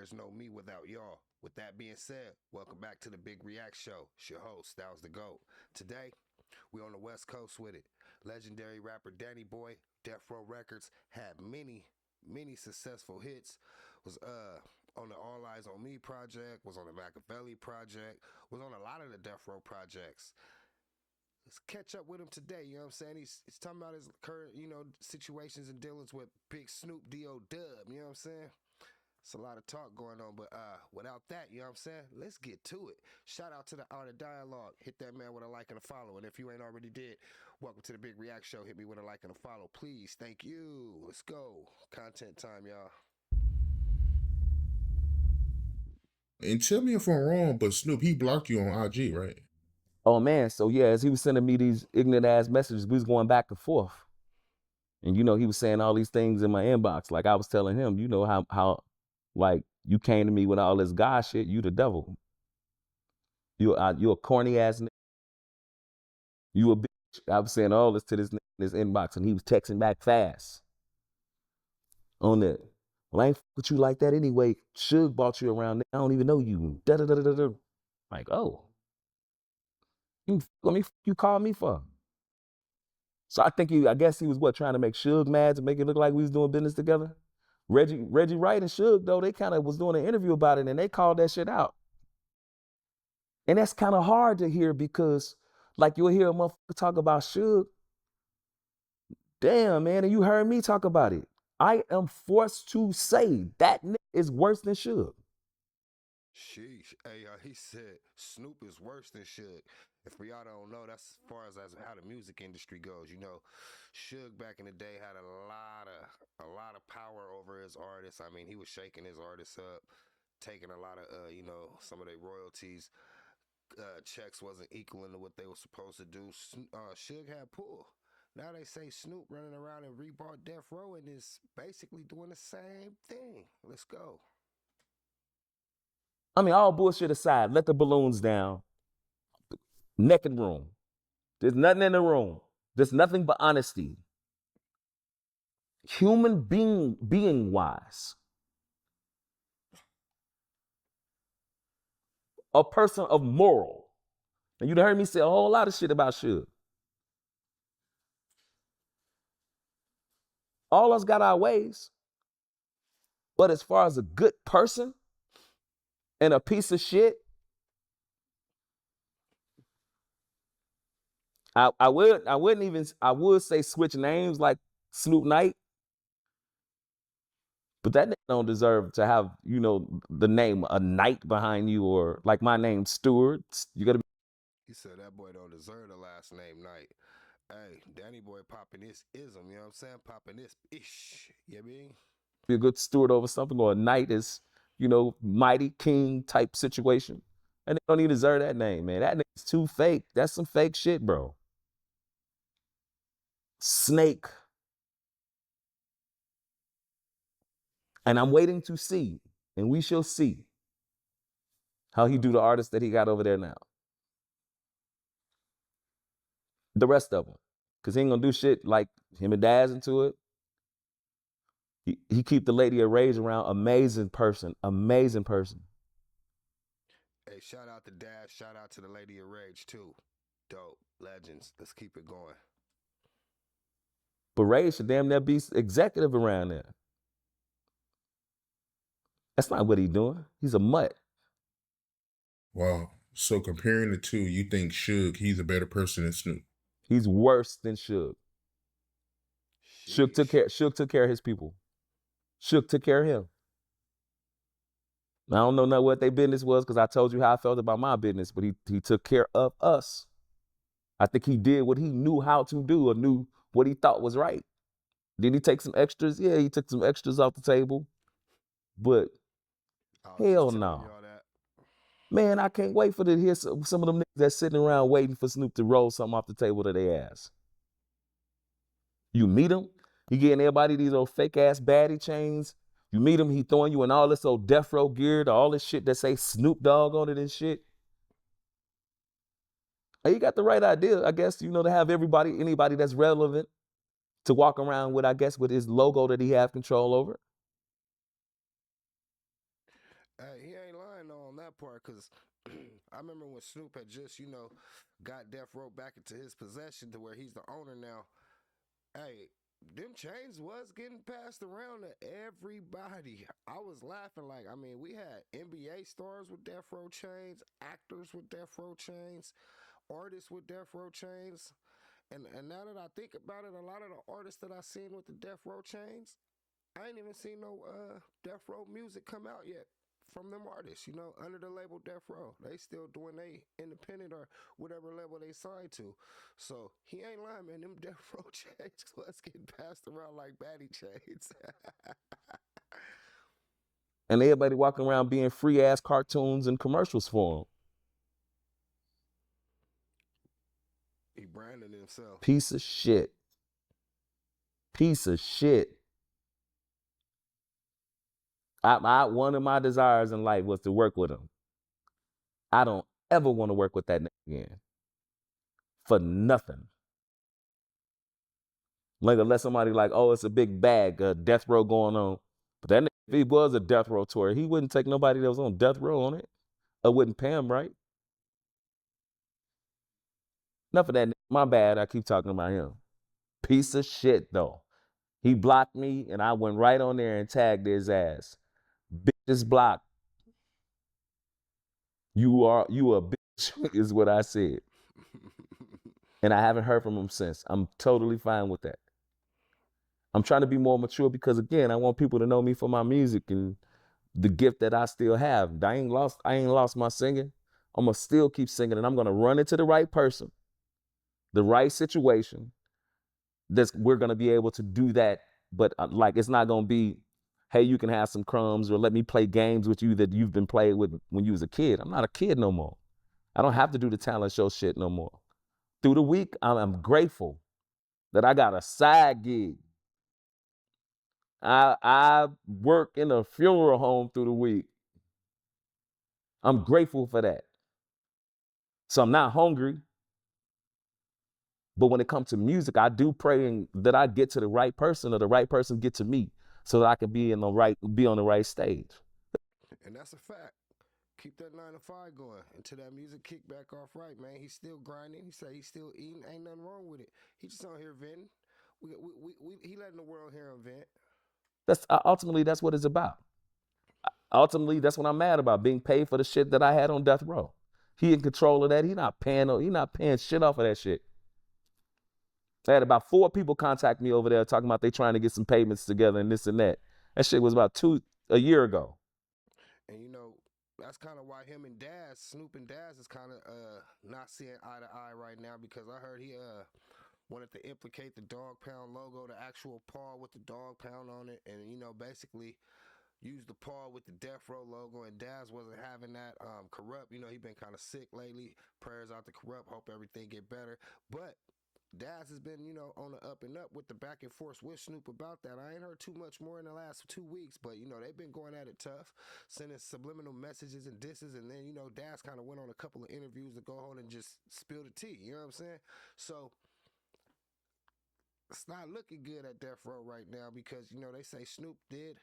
there's no me without y'all. With that being said, welcome back to the Big React Show. It's your host, Styles the GOAT. Today, we on the West Coast with it. Legendary rapper Danny Boy, Death Row Records, had many successful hits. Was on the All Eyes on Me project, was on the Machiavelli project, was on a lot of the Death Row projects. Let's catch up with him today. You know what I'm saying? He's talking about his current, situations and dealings with Big Snoop D.O. Dub. You know what I'm saying? It's a lot of talk going on, but without that, you know what I'm saying? Let's get to it. Shout out to the Art of Dialogue. Hit that man with a like and a follow. And if you ain't already did, welcome to the Big React Show. Hit me with a like and a follow, please. Thank you. Let's go. Content time, y'all. And tell me if I'm wrong, but Snoop, he blocked you on IG, right? Oh man, so yeah, as he was sending me these ignorant ass messages, we was going back and forth. And he was saying all these things in my inbox. Like I was telling him, how like you came to me with all this God shit, you the devil. You a corny ass nigga. You a bitch. I was saying all this to this this inbox, and he was texting back fast on that. Well, I ain't with you like that anyway. Suge bought you around. I don't even know you. Da da da da da. Like, oh, you called me for? So I guess he was trying to make Suge mad to make it look like we was doing business together. Reggie Wright and Suge, though, they kind of was doing an interview about it and they called that shit out. And that's kind of hard to hear because like you'll hear a motherfucker talk about Suge. Damn, man, and you heard me talk about it. I am forced to say that nigga is worse than Suge. Sheesh. Hey, he said Snoop is worse than Suge. And for y'all don't know, that's as far as how the music industry goes. Suge back in the day had a lot of power over his artists. I mean, he was shaking his artists up, taking a lot of some of their royalties. Checks wasn't equaling to what they were supposed to do. Suge had pull. Now they say Snoop running around and rebought Death Row and is basically doing the same thing. Let's go. I mean, all bullshit aside, let the balloons down. Naked room. There's nothing in the room. There's nothing but honesty. Human being wise. A person of moral. And you'd heard me say a whole lot of shit about Suge. All us got our ways. But as far as a good person and a piece of shit, I would say switch names like Snoop Knight, but that nigga don't deserve to have, the name a Knight behind you, or like my name Stewart. You gotta He said that boy don't deserve the last name Knight. Hey, Danny Boy popping this ism, you know what I'm saying? Popping this ish. You know what I mean? be a good steward over something, or a knight is, mighty king type situation. And they don't even deserve that name, man. That name's too fake. That's some fake shit, bro. Snake. And I'm waiting to see, and we shall see how he do the artists that he got over there now. The rest of them. Because he ain't going to do shit like him and Daz into it. He keep the lady of rage around. Amazing person. Amazing person. Hey, shout out to Dash. Shout out to the Lady of Rage, too. Dope. Legends. Let's keep it going. But Rage should damn near be executive around there. That's not what he doing. He's a mutt. Wow. So comparing the two, you think Suge, he's a better person than Snoop? He's worse than Suge. Suge took care of his people. Suge took care of him. I don't know what their business was because I told you how I felt about my business, but he took care of us. I think he did what he knew how to do or knew what he thought was right. Did he take some extras? Yeah, he took some extras off the table. But hell no. Man, I can't wait to hear some of them niggas that's sitting around waiting for Snoop to roll something off the table to their ass. You meet him, he getting everybody these old fake ass baddie chains. You meet him, he throwing you in all this old death row gear, all this shit that say Snoop Dogg on it and shit. And you got the right idea, I guess, to have anybody that's relevant to walk around with, I guess, with his logo that he have control over. part because I remember when Snoop had just, got Death Row back into his possession to where he's the owner now. Hey, them chains was getting passed around to everybody. I was laughing like, I mean, we had NBA stars with Death Row chains, actors with Death Row chains, artists with Death Row chains. And now that I think about it, a lot of the artists that I seen with the Death Row chains, I ain't even seen no Death Row music come out yet from them artists, under the label Death Row. They still doing they independent or whatever level they signed to. So he ain't lying, man. Them Death Row chains was getting passed around like baddie chains. And everybody walking around being free ass cartoons and commercials for him. He branded himself. Piece of shit. Piece of shit. One of my desires in life was to work with him. I don't ever want to work with that nigga again. For nothing. Like, unless somebody like, oh, it's a big bag, death row going on. But that nigga, if he was a death row tour, he wouldn't take nobody that was on death row on it. Or wouldn't pay him right. Enough of that. My bad. I keep talking about him. Piece of shit, though. He blocked me, and I went right on there and tagged his ass. Bitch blocked. You a bitch, is what I said. And I haven't heard from him since. I'm totally fine with that. I'm trying to be more mature because, again, I want people to know me for my music and the gift that I still have. I ain't lost my singing. I'm going to still keep singing, and I'm going to run into the right person, the right situation. We're going to be able to do that. But it's not going to be, hey, you can have some crumbs or let me play games with you that you've been playing with when you was a kid. I'm not a kid no more. I don't have to do the talent show shit no more. Through the week, I'm grateful that I got a side gig. I work in a funeral home through the week. I'm grateful for that. So I'm not hungry. But when it comes to music, I do pray that I get to the right person or the right person get to me so that I can be on the right stage. And that's a fact. Keep that 9 to 5 going until that music kick back off right, man. He's still grinding. He say he's still eating. Ain't nothing wrong with it. He just on here venting. He letting the world hear him vent. Ultimately, that's what it's about. Ultimately, that's what I'm mad about, being paid for the shit that I had on death row. He in control of that. He not paying shit off of that shit. I had about 4 people contact me over there talking about they trying to get some payments together and this and that. That shit was about a year ago. And that's kind of why him and Daz, Snoop and Daz, is kind of not seeing eye to eye right now, because I heard he wanted to implicate the dog pound logo, the actual paw with the dog pound on it, and basically use the paw with the Death Row logo, and Daz wasn't having that. Corrupt, he been kind of sick lately. Prayers out to Corrupt. Hope everything get better. But Daz has been, on the up and up with the back and forth with Snoop about that. I ain't heard too much more in the last 2 weeks, but, they've been going at it tough, sending subliminal messages and disses, and then, Daz kind of went on a couple of interviews to go on and just spill the tea, you know what I'm saying? So it's not looking good at Death Row right now because, they say Snoop did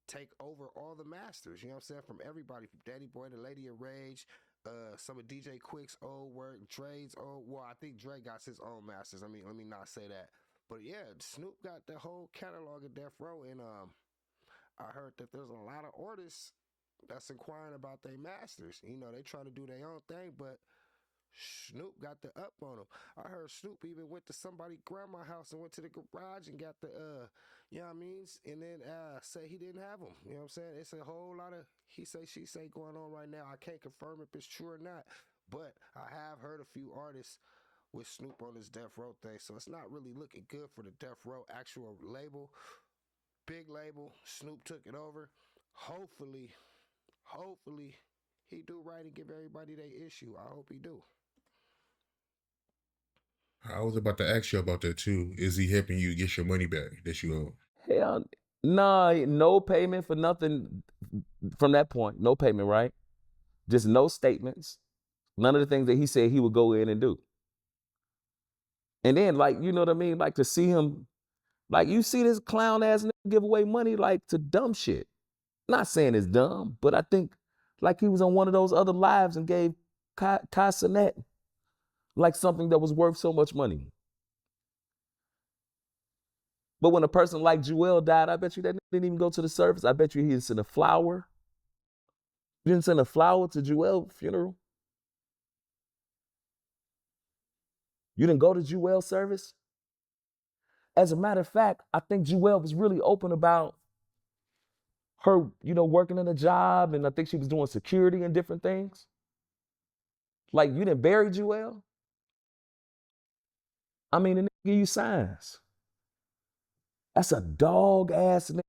take over all the masters, you know what I'm saying, from everybody, from Danny Boy to Lady of Rage, some of DJ Quick's old work, Dre's old. Well, I think Dre got his own masters. Let me not say that. But yeah, Snoop got the whole catalog of Death Row, and I heard that there's a lot of artists that's inquiring about their masters. They trying to do their own thing, but Snoop got the up on them. I heard Snoop even went to somebody's grandma's house and went to the garage and got the, you know what I mean? And then say he didn't have them. You know what I'm saying? It's a whole lot of he say, she say going on right now. I can't confirm if it's true or not, but I have heard a few artists with Snoop on this Death Row thing. So it's not really looking good for the Death Row actual label. Big label. Snoop took it over. Hopefully, he do right and give everybody their issue. I hope he do. I was about to ask you about that too. Is he helping you get your money back that you owe? Hell, nah, no payment for nothing from that point. No payment, right? Just no statements. None of the things that he said he would go in and do. And then, you know what I mean? To see him, you see this clown ass nigga give away money, to dumb shit. Not saying it's dumb, but I think, like he was on one of those other lives and gave Kai Cenat like something that was worth so much money. But when a person like Jewel died, I bet you that didn't even go to the service. I bet you he didn't send a flower. You didn't send a flower to Jewel's funeral. You didn't go to Jewel's service. As a matter of fact, I think Jewel was really open about her, working in a job, and I think she was doing security and different things. Like, you didn't bury Jewel? I mean, the nigga give you signs. That's a dog ass nigga.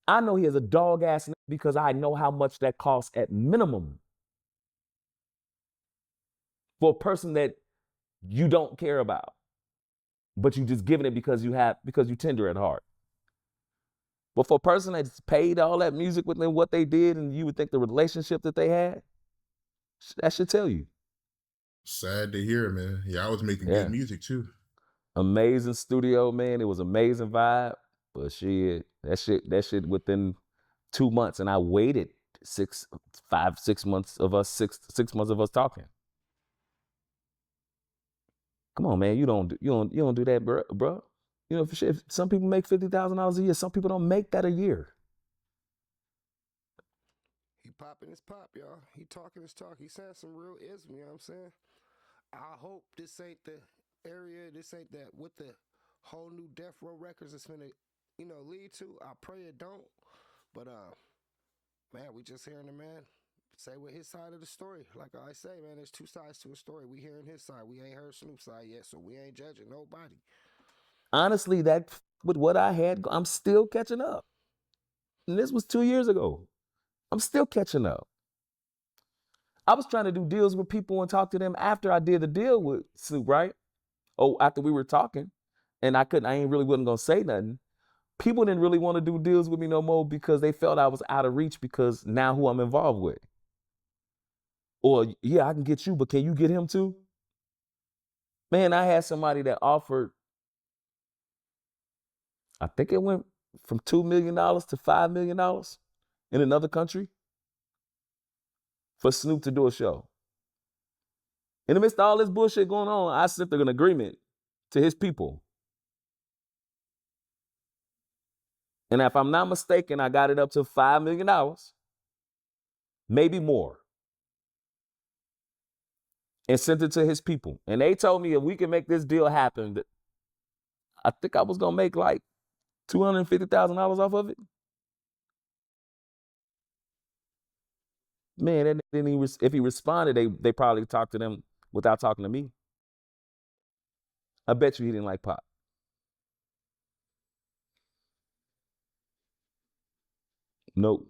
I know he is a dog ass nigga because I know how much that costs at minimum for a person that you don't care about, but you just giving it because you tender at heart. But for a person that's paid all that music with them, what they did, and you would think the relationship that they had, that should tell you. Sad to hear, man. Yeah, I was making good music too. Amazing studio, man. It was amazing vibe. But shit, that shit within 2 months, and I waited 6 months of us, 6 months of us talking. Come on, man. You don't do that, bro. For shit, if some people make $50,000 a year. Some people don't make that a year. He popping his pop, y'all. He talking his talk. He saying some real ism, you know what I'm saying? I hope this ain't the area, this ain't that what the whole new Death Row Records is finna, lead to. I pray it don't. But man, we just hearing the man say with his side of the story. Like I say, man, there's two sides to a story. We hearing his side. We ain't heard Snoop's side yet, so we ain't judging nobody. Honestly, that with what I had, I'm still catching up. And this was 2 years ago. I'm still catching up. I was trying to do deals with people and talk to them after I did the deal with Snoop, right? After we were talking, and I wasn't gonna say nothing. People didn't really want to do deals with me no more because they felt I was out of reach because now who I'm involved with. Or, yeah, I can get you, but can you get him too? Man, I had somebody that offered, I think it went from $2 million to $5 million in another country for Snoop to do a show. In the midst of all this bullshit going on, I sent an agreement to his people. And if I'm not mistaken, I got it up to $5 million, maybe more, and sent it to his people. And they told me if we can make this deal happen, that I think I was going to make like $250,000 off of it. Man, if he responded, they probably talked to them without talking to me. I bet you he didn't like Pop. Nope.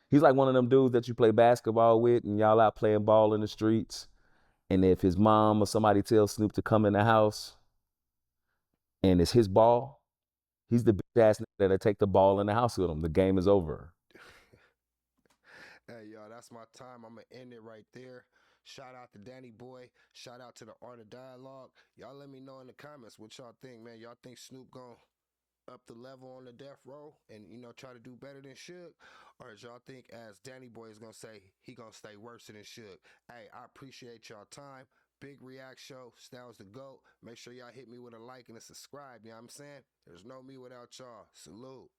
He's like one of them dudes that you play basketball with and y'all out playing ball in the streets. And if his mom or somebody tells Snoop to come in the house and it's his ball, he's the bitch ass nigga that'll take the ball in the house with him. The game is over. Hey, y'all, that's my time. I'm going to end it right there. Shout out to Danny Boy. Shout out to the Art of Dialogue. Y'all let me know in the comments what y'all think, man. Y'all think Snoop gonna up the level on the death row and, try to do better than Suge? Or does y'all think, as Danny Boy is going to say, he going to stay worse than Suge? Hey, I appreciate y'all time. Big React Show. Styles the GOAT. Make sure y'all hit me with a like and a subscribe. You know what I'm saying? There's no me without y'all. Salute.